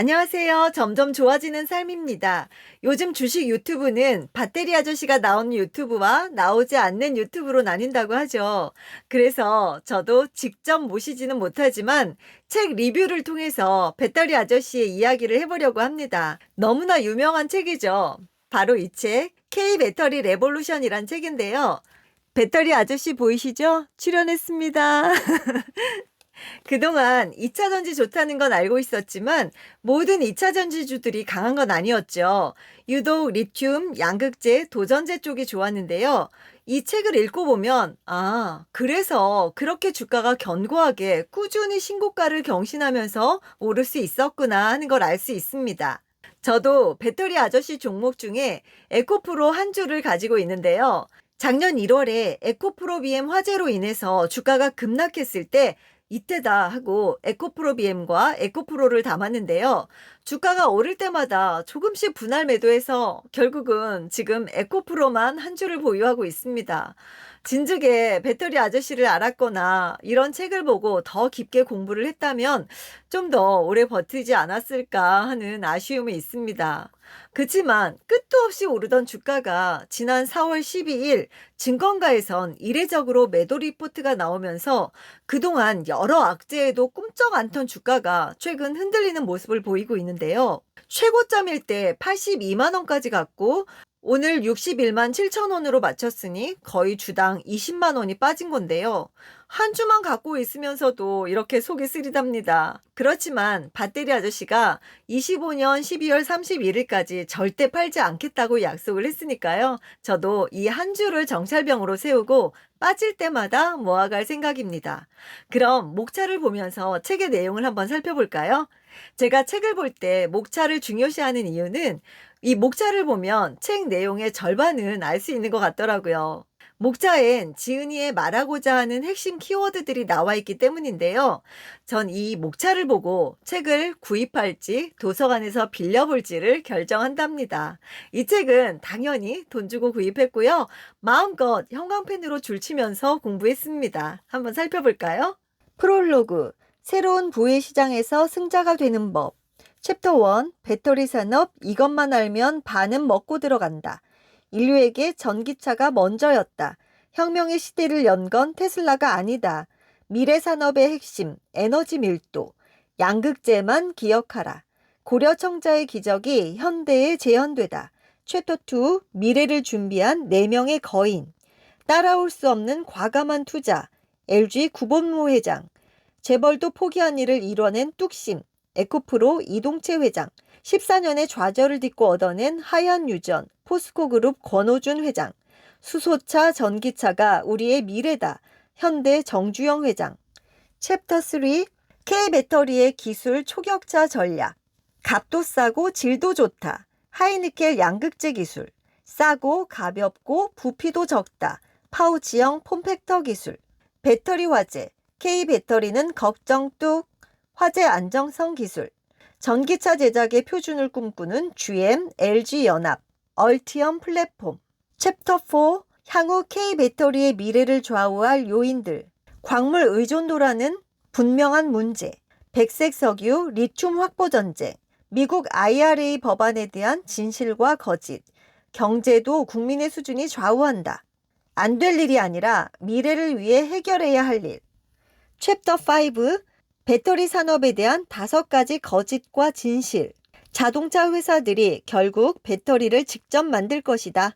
안녕하세요. 점점 좋아지는 삶입니다. 요즘 주식 유튜브는 배터리 아저씨가 나오는 유튜브와 나오지 않는 유튜브로 나뉜다고 하죠. 그래서 저도 직접 모시지는 못하지만 책 리뷰를 통해서 배터리 아저씨의 이야기를 해보려고 합니다. 너무나 유명한 책이죠. 바로 이 책, K 배터리 레볼루션이란 책인데요. 배터리 아저씨 보이시죠? 출연했습니다. 그동안 2차 전지 좋다는 건 알고 있었지만 모든 2차 전지주들이 강한 건 아니었죠. 유독 리튬, 양극재, 도전재 쪽이 좋았는데요. 이 책을 읽고 보면 그래서 그렇게 주가가 견고하게 꾸준히 신고가를 경신하면서 오를 수 있었구나 하는 걸 알 수 있습니다. 저도 배터리 아저씨 종목 중에 에코프로 한 주를 가지고 있는데요. 작년 1월에 에코프로 BM 화재로 인해서 주가가 급락했을 때 이때다 하고 에코프로 BM과 에코프로를 담았는데요. 주가가 오를 때마다 조금씩 분할 매도해서 결국은 지금 에코프로만 한 주를 보유하고 있습니다. 진즉에 배터리 아저씨를 알았거나 이런 책을 보고 더 깊게 공부를 했다면 좀 더 오래 버티지 않았을까 하는 아쉬움이 있습니다. 그치만 끝도 없이 오르던 주가가 지난 4월 12일 증권가에선 이례적으로 매도 리포트가 나오면서 그동안 여러 악재에도 꼼짝 않던 주가가 최근 흔들리는 모습을 보이고 있는데요. 최고점일 때 82만 원까지 갔고 오늘 61만 7천 원으로 마쳤으니 거의 주당 20만 원이 빠진 건데요. 한 주만 갖고 있으면서도 이렇게 속이 쓰리답니다. 그렇지만 배터리 아저씨가 25년 12월 31일까지 절대 팔지 않겠다고 약속을 했으니까요. 저도 이 한 주를 정찰병으로 세우고 빠질 때마다 모아갈 생각입니다. 그럼 목차를 보면서 책의 내용을 한번 살펴볼까요? 제가 책을 볼 때 목차를 중요시하는 이유는 이 목차를 보면 책 내용의 절반은 알 수 있는 것 같더라고요. 목차엔 지은이의 말하고자 하는 핵심 키워드들이 나와 있기 때문인데요. 전 이 목차를 보고 책을 구입할지 도서관에서 빌려볼지를 결정한답니다. 이 책은 당연히 돈 주고 구입했고요. 마음껏 형광펜으로 줄치면서 공부했습니다. 한번 살펴볼까요? 프롤로그, 새로운 부의 시장에서 승자가 되는 법. 챕터 1, 배터리 산업, 이것만 알면 반은 먹고 들어간다. 인류에게 전기차가 먼저였다. 혁명의 시대를 연 건 테슬라가 아니다. 미래 산업의 핵심, 에너지 밀도. 양극재만 기억하라. 고려 청자의 기적이 현대에 재현되다. 챕터 2, 미래를 준비한 4명의 거인. 따라올 수 없는 과감한 투자. LG 구본모 회장. 재벌도 포기한 일을 이뤄낸 뚝심. 에코프로 이동채 회장, 14년의 좌절을 딛고 얻어낸 하얀 유전, 포스코그룹 권오준 회장, 수소차, 전기차가 우리의 미래다, 현대 정주영 회장. 챕터 3, K배터리의 기술 초격차 전략, 값도 싸고 질도 좋다, 하이니켈 양극재 기술, 싸고 가볍고 부피도 적다, 파우치형 폼팩터 기술, 배터리 화재, K배터리는 걱정 뚝, 화재 안정성 기술, 전기차 제작의 표준을 꿈꾸는 GM, LG연합, 얼티엄 플랫폼. 챕터 4, 향후 K배터리의 미래를 좌우할 요인들, 광물 의존도라는 분명한 문제, 백색 석유, 리튬 확보 전쟁, 미국 IRA 법안에 대한 진실과 거짓, 경제도 국민의 수준이 좌우한다. 안 될 일이 아니라 미래를 위해 해결해야 할 일. 챕터 5, 배터리 산업에 대한 5가지 거짓과 진실. 자동차 회사들이 결국 배터리를 직접 만들 것이다.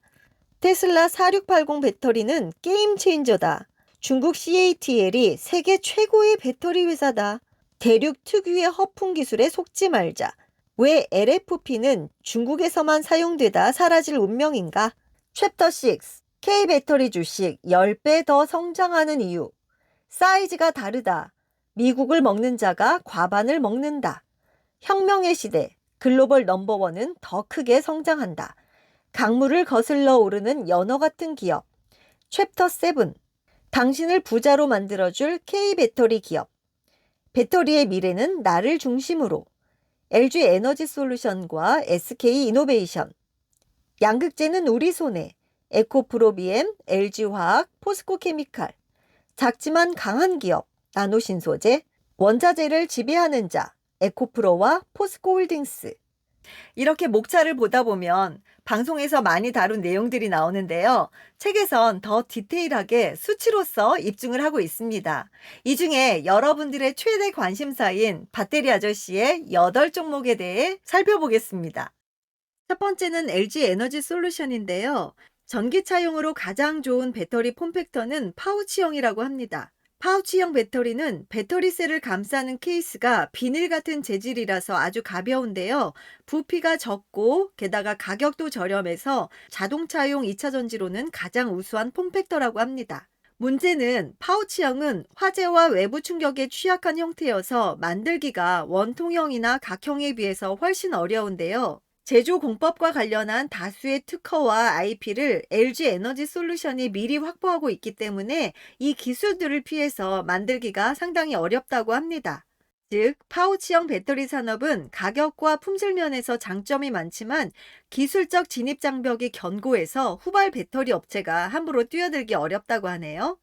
테슬라 4680 배터리는 게임 체인저다. 중국 CATL이 세계 최고의 배터리 회사다. 대륙 특유의 허풍 기술에 속지 말자. 왜 LFP는 중국에서만 사용되다 사라질 운명인가? 챕터 6. K배터리 주식 10배 더 성장하는 이유. 사이즈가 다르다. 미국을 먹는 자가 과반을 먹는다. 혁명의 시대, 글로벌 넘버원은 더 크게 성장한다. 강물을 거슬러 오르는 연어 같은 기업. 챕터 7, 당신을 부자로 만들어줄 K배터리 기업. 배터리의 미래는 나를 중심으로. LG 에너지 솔루션과 SK 이노베이션. 양극재는 우리 손에. 에코프로 BM, LG화학, 포스코 케미칼. 작지만 강한 기업. 나노신소재, 원자재를 지배하는 자, 에코프로와 포스코홀딩스. 이렇게 목차를 보다 보면 방송에서 많이 다룬 내용들이 나오는데요. 책에선 더 디테일하게 수치로서 입증을 하고 있습니다. 이 중에 여러분들의 최대 관심사인 배터리 아저씨의 8종목에 대해 살펴보겠습니다. 첫 번째는 LG 에너지 솔루션인데요. 전기차용으로 가장 좋은 배터리 폼팩터는 파우치형이라고 합니다. 파우치형 배터리는 배터리셀을 감싸는 케이스가 비닐 같은 재질이라서 아주 가벼운데요. 부피가 적고 게다가 가격도 저렴해서 자동차용 2차 전지로는 가장 우수한 폼팩터라고 합니다. 문제는 파우치형은 화재와 외부 충격에 취약한 형태여서 만들기가 원통형이나 각형에 비해서 훨씬 어려운데요. 제조 공법과 관련한 다수의 특허와 IP를 LG 에너지 솔루션이 미리 확보하고 있기 때문에 이 기술들을 피해서 만들기가 상당히 어렵다고 합니다. 즉, 파우치형 배터리 산업은 가격과 품질 면에서 장점이 많지만 기술적 진입 장벽이 견고해서 후발 배터리 업체가 함부로 뛰어들기 어렵다고 하네요.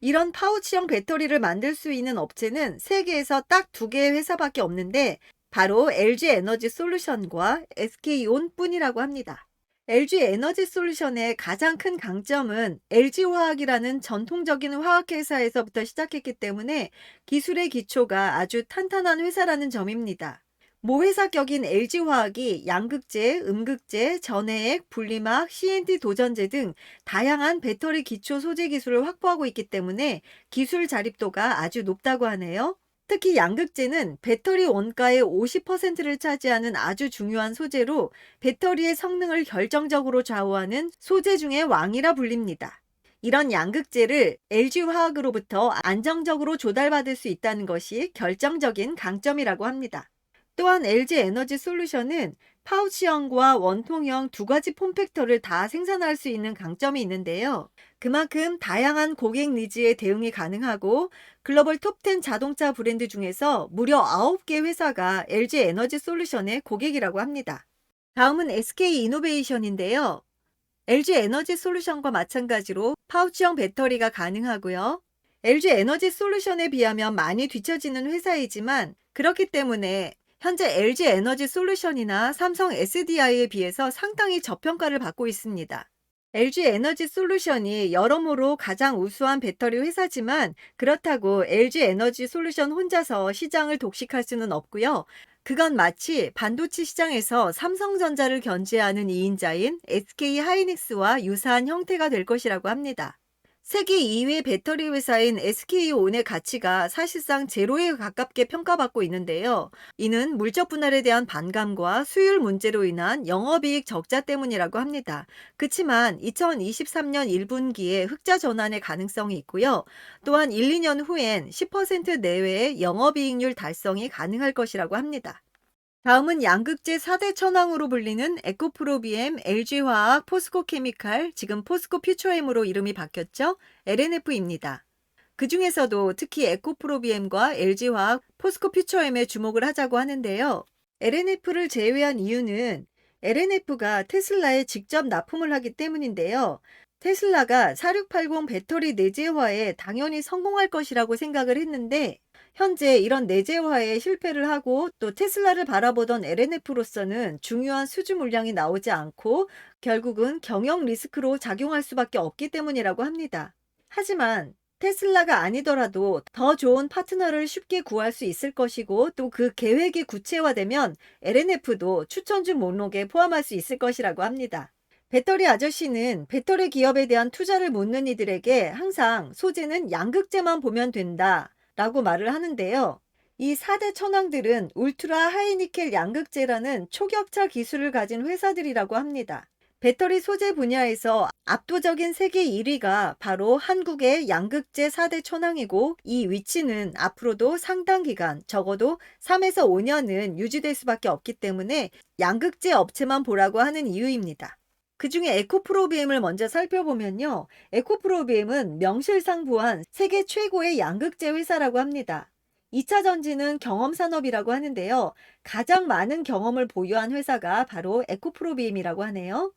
이런 파우치형 배터리를 만들 수 있는 업체는 세계에서 딱 2개의 회사밖에 없는데 바로 LG 에너지 솔루션과 SK온 뿐이라고 합니다. LG 에너지 솔루션의 가장 큰 강점은 LG화학이라는 전통적인 화학회사에서부터 시작했기 때문에 기술의 기초가 아주 탄탄한 회사라는 점입니다. 모회사 격인 LG화학이 양극재, 음극재, 전해액, 분리막, CNT 도전제 등 다양한 배터리 기초 소재 기술을 확보하고 있기 때문에 기술 자립도가 아주 높다고 하네요. 특히 양극재는 배터리 원가의 50%를 차지하는 아주 중요한 소재로 배터리의 성능을 결정적으로 좌우하는 소재 중의 왕이라 불립니다. 이런 양극재를 LG화학으로부터 안정적으로 조달받을 수 있다는 것이 결정적인 강점이라고 합니다. 또한 LG 에너지 솔루션은 파우치형과 원통형 2가지 폼팩터를 다 생산할 수 있는 강점이 있는데요. 그만큼 다양한 고객 니즈에 대응이 가능하고 글로벌 톱10 자동차 브랜드 중에서 무려 9개 회사가 LG 에너지 솔루션의 고객이라고 합니다. 다음은 SK 이노베이션인데요. LG 에너지 솔루션과 마찬가지로 파우치형 배터리가 가능하고요. LG 에너지 솔루션에 비하면 많이 뒤처지는 회사이지만 그렇기 때문에 현재 LG 에너지 솔루션이나 삼성 SDI에 비해서 상당히 저평가를 받고 있습니다. LG 에너지 솔루션이 여러모로 가장 우수한 배터리 회사지만 그렇다고 LG 에너지 솔루션 혼자서 시장을 독식할 수는 없고요. 그건 마치 반도체 시장에서 삼성전자를 견제하는 2인자인 SK 하이닉스와 유사한 형태가 될 것이라고 합니다. 세계 2위 배터리 회사인 SK온의 가치가 사실상 제로에 가깝게 평가받고 있는데요. 이는 물적 분할에 대한 반감과 수율 문제로 인한 영업이익 적자 때문이라고 합니다. 그렇지만 2023년 1분기에 흑자 전환의 가능성이 있고요. 또한 1, 2년 후엔 10% 내외의 영업이익률 달성이 가능할 것이라고 합니다. 다음은 양극재 4대 천왕으로 불리는 에코프로비엠, LG화학, 포스코케미칼, 지금 포스코퓨처엠으로 이름이 바뀌었죠? LNF입니다. 그 중에서도 특히 에코프로비엠과 LG화학, 포스코퓨처엠에 주목을 하자고 하는데요. LNF를 제외한 이유는 LNF가 테슬라에 직접 납품을 하기 때문인데요. 테슬라가 4680 배터리 내재화에 당연히 성공할 것이라고 생각을 했는데 현재 이런 내재화에 실패를 하고 또 테슬라를 바라보던 LNF로서는 중요한 수주 물량이 나오지 않고 결국은 경영 리스크로 작용할 수밖에 없기 때문이라고 합니다. 하지만 테슬라가 아니더라도 더 좋은 파트너를 쉽게 구할 수 있을 것이고 또 그 계획이 구체화되면 LNF도 추천주 목록에 포함할 수 있을 것이라고 합니다. 배터리 아저씨는 배터리 기업에 대한 투자를 묻는 이들에게 항상 소재는 양극재만 보면 된다 라고 말을 하는데요. 이 4대 천왕들은 울트라 하이니켈 양극재라는 초격차 기술을 가진 회사들이라고 합니다. 배터리 소재 분야에서 압도적인 세계 1위가 바로 한국의 양극재 4대 천왕이고 이 위치는 앞으로도 상당 기간 적어도 3에서 5년은 유지될 수밖에 없기 때문에 양극재 업체만 보라고 하는 이유입니다. 그 중에 에코프로비엠을 먼저 살펴보면요. 에코프로비엠은 명실상부한 세계 최고의 양극재 회사라고 합니다. 2차 전지는 경험 산업이라고 하는데요. 가장 많은 경험을 보유한 회사가 바로 에코프로비엠이라고 하네요.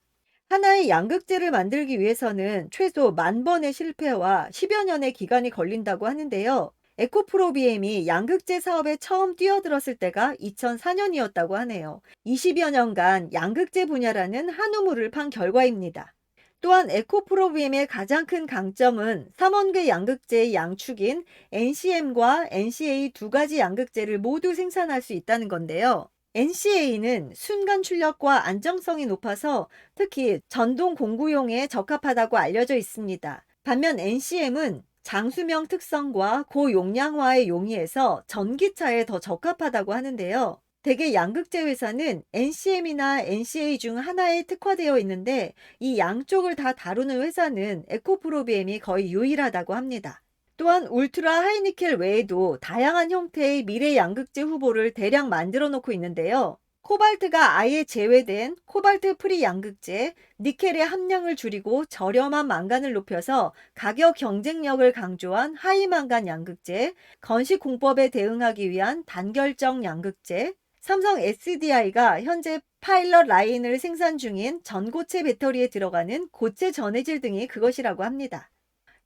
하나의 양극재를 만들기 위해서는 최소 10,000번의 실패와 10여 년의 기간이 걸린다고 하는데요. 에코프로비엠이 양극재 사업에 처음 뛰어들었을 때가 2004년이었다고 하네요. 20여 년간 양극재 분야라는 한 우물을 판 결과입니다. 또한 에코프로비엠의 가장 큰 강점은 3원계 양극재의 양축인 NCM과 NCA 두 가지 양극재를 모두 생산할 수 있다는 건데요. NCA는 순간 출력과 안정성이 높아서 특히 전동 공구용에 적합하다고 알려져 있습니다. 반면 NCM은 장수명 특성과 고용량화에 용이해서 전기차에 더 적합하다고 하는데요. 대개 양극재 회사는 NCM이나 NCA 중 하나에 특화되어 있는데 이 양쪽을 다 다루는 회사는 에코프로비엠이 거의 유일하다고 합니다. 또한 울트라 하이니켈 외에도 다양한 형태의 미래 양극재 후보를 대량 만들어 놓고 있는데요. 코발트가 아예 제외된 코발트 프리 양극재, 니켈의 함량을 줄이고 저렴한 망간을 높여서 가격 경쟁력을 강조한 하이망간 양극재, 건식 공법에 대응하기 위한 단결정 양극재, 삼성 SDI가 현재 파일럿 라인을 생산 중인 전고체 배터리에 들어가는 고체 전해질 등이 그것이라고 합니다.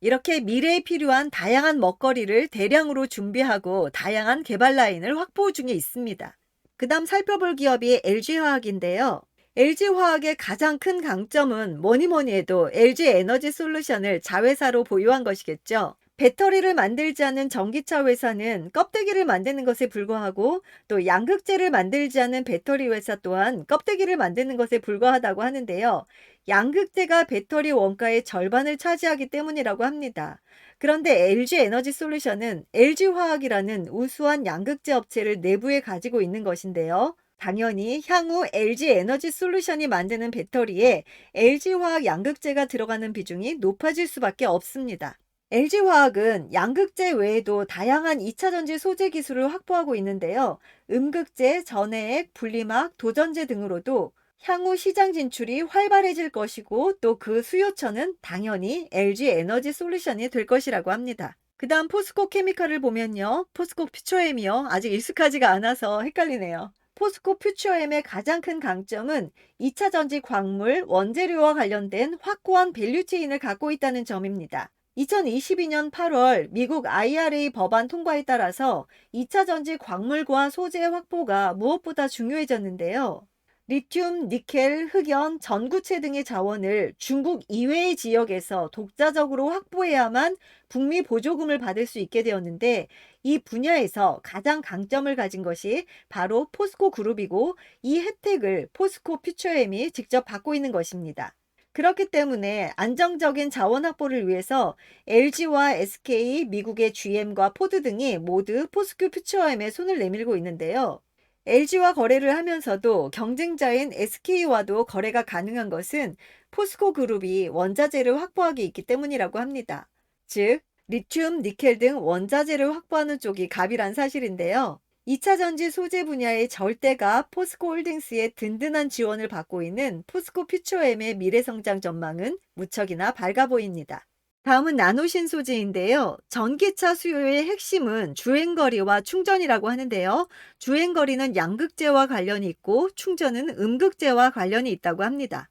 이렇게 미래에 필요한 다양한 먹거리를 대량으로 준비하고 다양한 개발 라인을 확보 중에 있습니다. 그다음 살펴볼 기업이 LG화학인데요. LG화학의 가장 큰 강점은 뭐니 해도 LG에너지솔루션을 자회사로 보유한 것이겠죠. 배터리를 만들지 않은 전기차 회사는 껍데기를 만드는 것에 불과하고 또 양극재를 만들지 않은 배터리 회사 또한 껍데기를 만드는 것에 불과하다고 하는데요. 양극재가 배터리 원가의 절반을 차지하기 때문이라고 합니다. 그런데 LG에너지솔루션은 LG화학이라는 우수한 양극재 업체를 내부에 가지고 있는 것인데요. 당연히 향후 LG에너지솔루션이 만드는 배터리에 LG화학 양극재가 들어가는 비중이 높아질 수밖에 없습니다. LG화학은 양극재 외에도 다양한 2차전지 소재 기술을 확보하고 있는데요. 음극재, 전해액, 분리막, 도전재 등으로도 향후 시장 진출이 활발해질 것이고 또 그 수요처는 당연히 LG에너지솔루션이 될 것이라고 합니다. 그 다음 포스코 케미칼을 보면요. 포스코 퓨처엠이요. 아직 익숙하지가 않아서 헷갈리네요. 포스코 퓨처엠의 가장 큰 강점은 2차전지 광물, 원재료와 관련된 확고한 밸류체인을 갖고 있다는 점입니다. 2022년 8월 미국 IRA 법안 통과에 따라서 2차전지 광물과 소재 확보가 무엇보다 중요해졌는데요. 리튬, 니켈, 흑연, 전구체 등의 자원을 중국 이외의 지역에서 독자적으로 확보해야만 북미 보조금을 받을 수 있게 되었는데 이 분야에서 가장 강점을 가진 것이 바로 포스코 그룹이고 이 혜택을 포스코 퓨처엠이 직접 받고 있는 것입니다. 그렇기 때문에 안정적인 자원 확보를 위해서 LG와 SK, 미국의 GM과 포드 등이 모두 포스코 퓨처엠에 손을 내밀고 있는데요. LG와 거래를 하면서도 경쟁자인 SK와도 거래가 가능한 것은 포스코 그룹이 원자재를 확보하기 있기 때문이라고 합니다. 즉, 리튬, 니켈 등 원자재를 확보하는 쪽이 갑이란 사실인데요. 2차전지 소재 분야의 절대가 포스코홀딩스의 든든한 지원을 받고 있는 포스코 퓨처엠의 미래성장 전망은 무척이나 밝아 보입니다. 다음은 나노신 소재인데요. 전기차 수요의 핵심은 주행거리와 충전이라고 하는데요. 주행거리는 양극재와 관련이 있고 충전은 음극재와 관련이 있다고 합니다.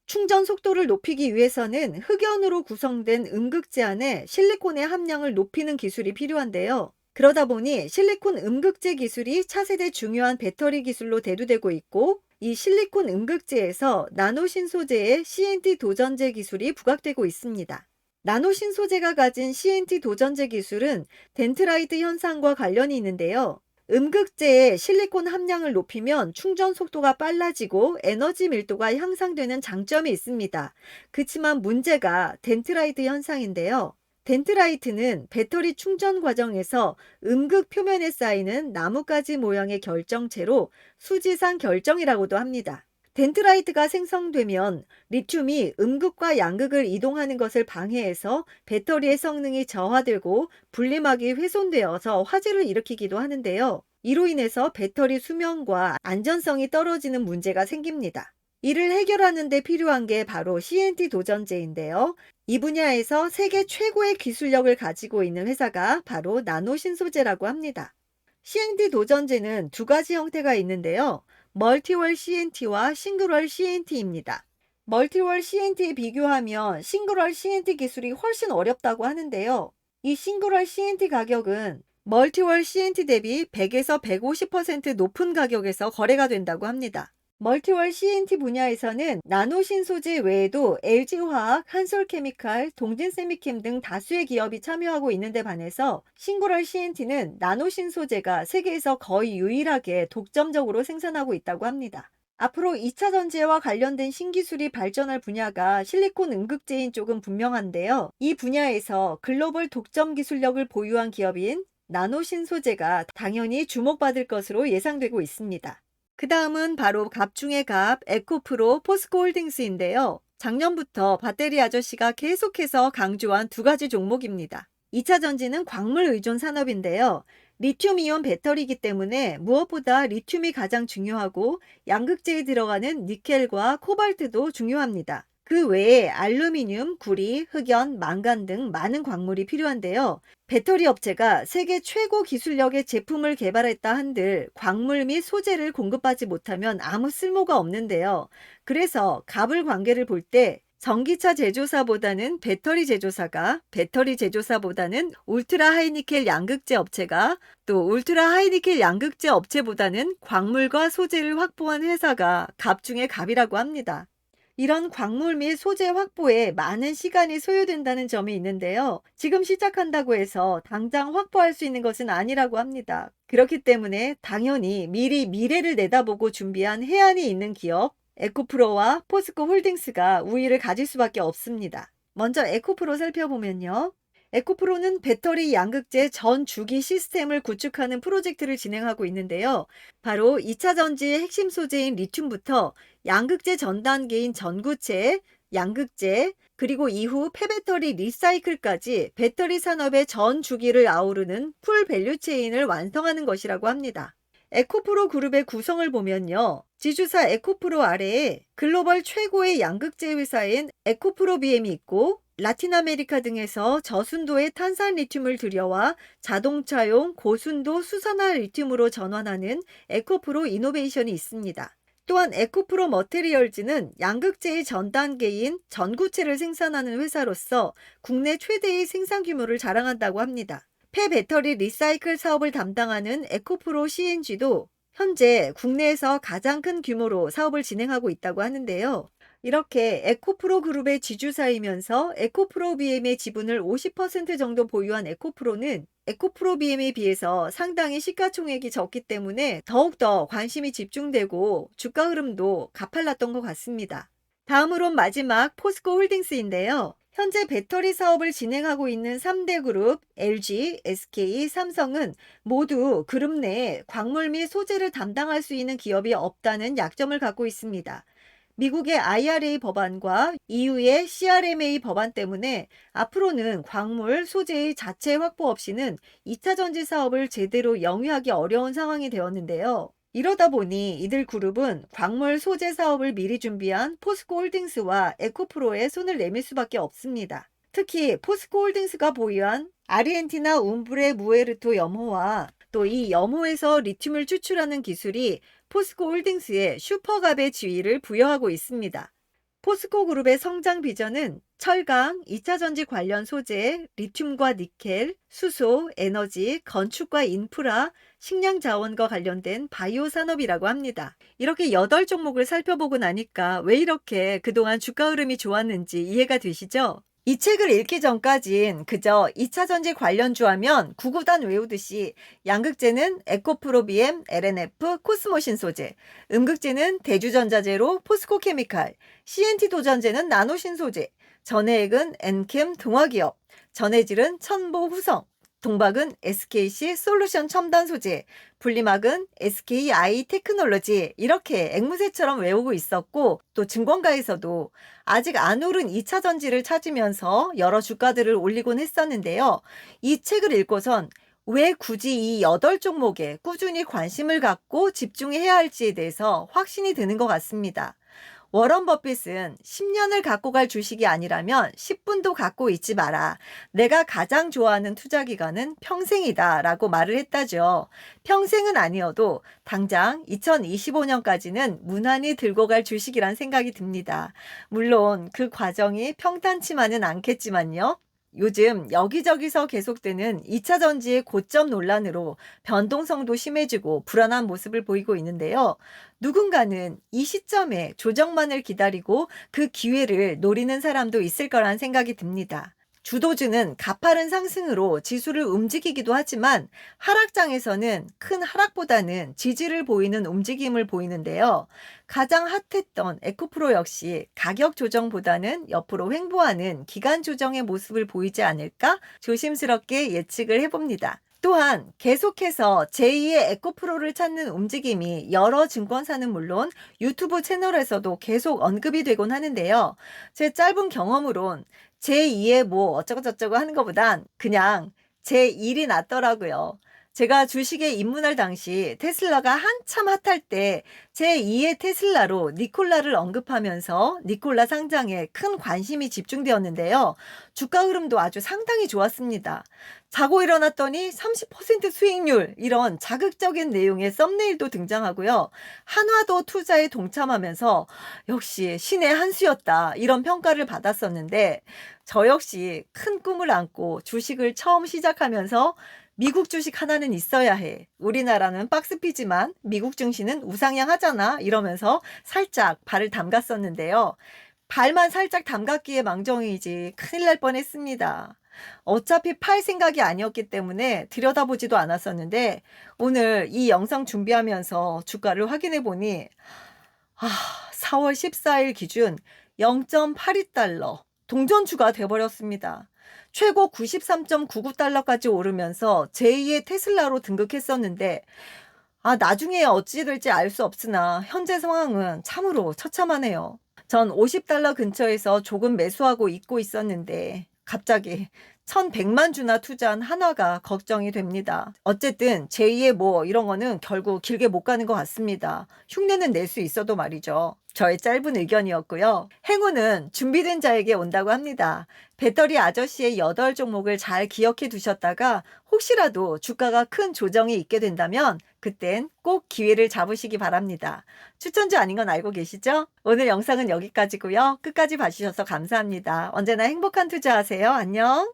충전 속도를 높이기 위해서는 흑연으로 구성된 음극재 안에 실리콘의 함량을 높이는 기술이 필요한데요. 그러다 보니 실리콘 음극재 기술이 차세대 중요한 배터리 기술로 대두되고 있고 이 실리콘 음극재에서 나노신 소재의 CNT 도전재 기술이 부각되고 있습니다. 나노신 소재가 가진 CNT 도전재 기술은 덴트라이트 현상과 관련이 있는데요. 음극재의 실리콘 함량을 높이면 충전 속도가 빨라지고 에너지 밀도가 향상되는 장점이 있습니다. 그렇지만 문제가 덴트라이트 현상인데요. 덴트라이트는 배터리 충전 과정에서 음극 표면에 쌓이는 나뭇가지 모양의 결정체로 수지상 결정이라고도 합니다. 덴트라이트가 생성되면 리튬이 음극과 양극을 이동하는 것을 방해해서 배터리의 성능이 저하되고 분리막이 훼손되어서 화재를 일으키기도 하는데요. 이로 인해서 배터리 수명과 안전성이 떨어지는 문제가 생깁니다. 이를 해결하는 데 필요한 게 바로 CNT 도전재인데요. 이 분야에서 세계 최고의 기술력을 가지고 있는 회사가 바로 나노신소재라고 합니다. CNT 도전재는 두 가지 형태가 있는데요. 멀티월 CNT와 싱글월 CNT입니다. 멀티월 CNT에 비교하면 싱글월 CNT 기술이 훨씬 어렵다고 하는데요. 이 싱글월 CNT 가격은 멀티월 CNT 대비 100에서 150% 높은 가격에서 거래가 된다고 합니다. 멀티월 CNT 분야에서는 나노 신소재 외에도 LG화학, 한솔케미칼, 동진세미캠 등 다수의 기업이 참여하고 있는데 반해서 싱글월 CNT는 나노 신소재가 세계에서 거의 유일하게 독점적으로 생산하고 있다고 합니다. 앞으로 2차 전지와 관련된 신기술이 발전할 분야가 실리콘 음극재인 쪽은 분명한데요. 이 분야에서 글로벌 독점 기술력을 보유한 기업인 나노 신소재가 당연히 주목받을 것으로 예상되고 있습니다. 그 다음은 바로 갑 중의 갑, 에코프로, 포스코홀딩스인데요. 작년부터 배터리 아저씨가 계속해서 강조한 두 가지 종목입니다. 2차 전지는 광물 의존 산업인데요. 리튬이온 배터리이기 때문에 무엇보다 리튬이 가장 중요하고 양극재에 들어가는 니켈과 코발트도 중요합니다. 그 외에 알루미늄, 구리, 흑연, 망간 등 많은 광물이 필요한데요. 배터리 업체가 세계 최고 기술력의 제품을 개발했다 한들 광물 및 소재를 공급하지 못하면 아무 쓸모가 없는데요. 그래서 갑을 관계를 볼 때 전기차 제조사보다는 배터리 제조사가, 배터리 제조사보다는 울트라 하이니켈 양극재 업체가, 또 울트라 하이니켈 양극재 업체보다는 광물과 소재를 확보한 회사가 갑 중에 갑이라고 합니다. 이런 광물 및 소재 확보에 많은 시간이 소요된다는 점이 있는데요. 지금 시작한다고 해서 당장 확보할 수 있는 것은 아니라고 합니다. 그렇기 때문에 당연히 미리 미래를 내다보고 준비한 해안이 있는 기업, 에코프로와 포스코 홀딩스가 우위를 가질 수밖에 없습니다. 먼저 에코프로 살펴보면요. 에코프로는 배터리 양극재 전 주기 시스템을 구축하는 프로젝트를 진행하고 있는데요. 바로 2차 전지의 핵심 소재인 리튬부터 양극재 전 단계인 전구체, 양극재, 그리고 이후 폐배터리 리사이클까지 배터리 산업의 전 주기를 아우르는 풀 밸류체인을 완성하는 것이라고 합니다. 에코프로 그룹의 구성을 보면요. 지주사 에코프로 아래에 글로벌 최고의 양극재 회사인 에코프로비엠이 있고 라틴 아메리카 등에서 저순도의 탄산 리튬을 들여와 자동차용 고순도 수산화 리튬으로 전환하는 에코프로 이노베이션이 있습니다. 또한 에코프로 머테리얼즈는 양극재의 전 단계인 전구체를 생산하는 회사로서 국내 최대의 생산 규모를 자랑한다고 합니다. 폐배터리 리사이클 사업을 담당하는 에코프로 CNG도 현재 국내에서 가장 큰 규모로 사업을 진행하고 있다고 하는데요. 이렇게 에코프로 그룹의 지주사이면서 에코프로 BM의 지분을 50% 정도 보유한 에코프로는 에코프로 BM에 비해서 상당히 시가총액이 적기 때문에 더욱더 관심이 집중되고 주가 흐름도 가팔랐던 것 같습니다. 다음으로 마지막 포스코 홀딩스인데요. 현재 배터리 사업을 진행하고 있는 3대 그룹 LG, SK, 삼성은 모두 그룹 내에 광물 및 소재를 담당할 수 있는 기업이 없다는 약점을 갖고 있습니다. 미국의 IRA 법안과 EU의 CRMA 법안 때문에 앞으로는 광물, 소재의 자체 확보 없이는 2차 전지 사업을 제대로 영위하기 어려운 상황이 되었는데요. 이러다 보니 이들 그룹은 광물 소재 사업을 미리 준비한 포스코 홀딩스와 에코프로에 손을 내밀 수밖에 없습니다. 특히 포스코 홀딩스가 보유한 아르헨티나 움브레 무에르토 염호와 또 이 염호에서 리튬을 추출하는 기술이 포스코 홀딩스의 슈퍼갑의 지위를 부여하고 있습니다. 포스코 그룹의 성장 비전은 철강, 2차 전지 관련 소재, 리튬과 니켈, 수소, 에너지, 건축과 인프라, 식량 자원과 관련된 바이오 산업이라고 합니다. 이렇게 8종목을 살펴보고 나니까 왜 이렇게 그동안 주가 흐름이 좋았는지 이해가 되시죠? 이 책을 읽기 전까진 그저 2차 전지 관련주 하면 구구단 외우듯이 양극재는 에코프로비엠, LNF, 코스모신소재, 음극재는 대주전자재로 포스코케미칼, CNT 도전재는 나노신소재, 전해액은 엔캠 동화기업, 전해질은 천보후성, 동박은 SKC 솔루션 첨단 소재, 분리막은 SKI 테크놀로지 이렇게 앵무새처럼 외우고 있었고 또 증권가에서도 아직 안 오른 2차 전지를 찾으면서 여러 주가들을 올리곤 했었는데요. 이 책을 읽고선 왜 굳이 이 8종목에 꾸준히 관심을 갖고 집중해야 할지에 대해서 확신이 드는 것 같습니다. 워런 버핏은 10년을 갖고 갈 주식이 아니라면 10분도 갖고 있지 마라. 내가 가장 좋아하는 투자 기간은 평생이다 라고 말을 했다죠. 평생은 아니어도 당장 2025년까지는 무난히 들고 갈 주식이란 생각이 듭니다. 물론 그 과정이 평탄치만은 않겠지만요. 요즘 여기저기서 계속되는 2차 전지의 고점 논란으로 변동성도 심해지고 불안한 모습을 보이고 있는데요. 누군가는 이 시점에 조정만을 기다리고 그 기회를 노리는 사람도 있을 거란 생각이 듭니다. 주도주는 가파른 상승으로 지수를 움직이기도 하지만 하락장에서는 큰 하락보다는 지지를 보이는 움직임을 보이는데요. 가장 핫했던 에코프로 역시 가격 조정보다는 옆으로 횡보하는 기간 조정의 모습을 보이지 않을까 조심스럽게 예측을 해봅니다. 또한 계속해서 제2의 에코프로를 찾는 움직임이 여러 증권사는 물론 유튜브 채널에서도 계속 언급이 되곤 하는데요. 제 짧은 경험으론 제2의 뭐 어쩌고저쩌고 하는 것보단 그냥 제1이 낫더라고요. 제가 주식에 입문할 당시 테슬라가 한참 핫할 때 제2의 테슬라로 니콜라를 언급하면서 니콜라 상장에 큰 관심이 집중되었는데요. 주가 흐름도 아주 상당히 좋았습니다. 자고 일어났더니 30% 수익률 이런 자극적인 내용의 썸네일도 등장하고요. 한화도 투자에 동참하면서 역시 신의 한 수였다 이런 평가를 받았었는데 저 역시 큰 꿈을 안고 주식을 처음 시작하면서 미국 주식 하나는 있어야 해. 우리나라는 박스피지만 미국 증시는 우상향 하잖아. 이러면서 살짝 발을 담갔었는데요. 발만 살짝 담갔기에 망정이지 큰일 날 뻔했습니다. 어차피 팔 생각이 아니었기 때문에 들여다보지도 않았었는데 오늘 이 영상 준비하면서 주가를 확인해 보니 4월 14일 기준 0.82달러 동전주가 돼버렸습니다. 최고 93.99달러까지 오르면서 제2의 테슬라로 등극했었는데 나중에 어찌 될지 알 수 없으나 현재 상황은 참으로 처참하네요. 전 50달러 근처에서 조금 매수하고 있고 있었는데 갑자기 1100만 주나 투자한 한화가 걱정이 됩니다. 어쨌든 제2의 뭐 이런 거는 결국 길게 못 가는 것 같습니다. 흉내는 낼 수 있어도 말이죠. 저의 짧은 의견이었고요. 행운은 준비된 자에게 온다고 합니다. 배터리 아저씨의 8종목을 잘 기억해 두셨다가 혹시라도 주가가 큰 조정이 있게 된다면 그땐 꼭 기회를 잡으시기 바랍니다. 추천주 아닌 건 알고 계시죠? 오늘 영상은 여기까지고요. 끝까지 봐주셔서 감사합니다. 언제나 행복한 투자하세요. 안녕.